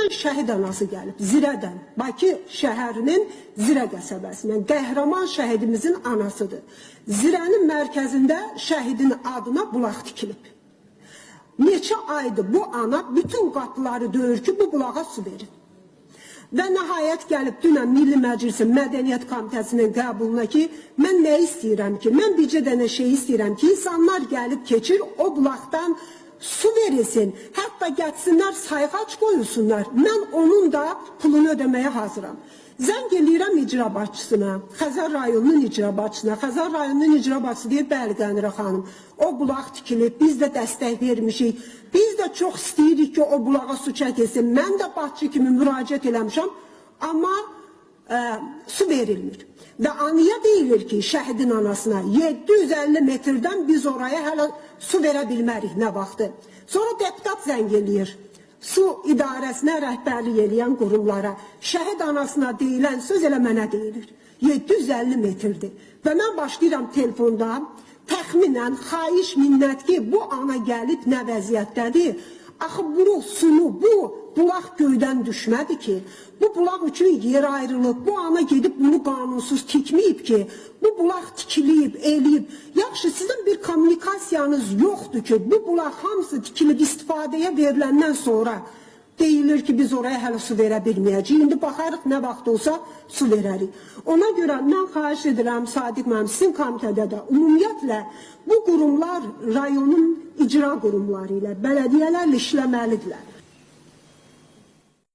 dünən şəhid anası gəlib, Zirədən, Bakı şəhərinin Zirə qəsəbəsindən, qəhrəman şəhidimizin anasıdır. Zirənin mərkəzində şəhidin adına bulaq tikilib. Neçə aydır bu ana bütün qapıları döyür ki, bu bulağa su verin. Və nəhayət gəlib dünən Milli Məclisin Mədəniyyət Komitəsinin qəbuluna ki, mən nə istəyirəm ki, mən bircə dənə şey istəyirəm ki, insanlar gəlib keçir, o bulaqdan su verilsin, hətta gəlsinlər sayğac qoyulsunlar, mən onun da pulunu ödəməyə hazıram. Zəng eləyirəm icra başçısına, Xəzər rayonunun icra başçısına. Xəzər rayonunun icra başçısı deyir, bəli Qənirə xanım, o bulaq tikilib, biz də dəstək vermişik. Biz də çox istəyirik ki, o bulağa su çəkilsin. Mən də başçı kimi müraciət eləmişəm, amma su verilmir. Və anıya deyilir ki, şəhidin anasına 750 metrdən biz oraya hələ su verə bilmərik nə vaxtı. Sonra deputat zəng eləyir. Su idarəsinə rəhbərlik eləyən qurumlara, şəhid anasına deyilən söz elə mənə deyilir. 750 metrdir. Və mən başlayıram telefonda, təxminən, xahiş minnət ki, bu ana gəlib nə vəziyyətdədir. Axı bunu, sunu, bu bulaq göydən düşmədi ki, bu bulaq üçün yer ayrılıb, bu ana gedib bunu qanunsuz tikməyib ki, bu bulaq tikilib, eləyib. Yaxşı, sizin bir kommunikasiyanız yoxdur ki, bu bulaq hamısı tikilib istifadəyə veriləndən sonra deyilir ki, biz oraya hələ su verə bilməyəcəyik. İndi baxarıq, nə vaxt olsa su verərik. Ona görə mən xahiş edirəm, Sadiq müəllim, sizin komitədə də ümumiyyətlə bu qurumlar rayonun icra qurumları ilə, bələdiyyələrlə işləməlidirlər.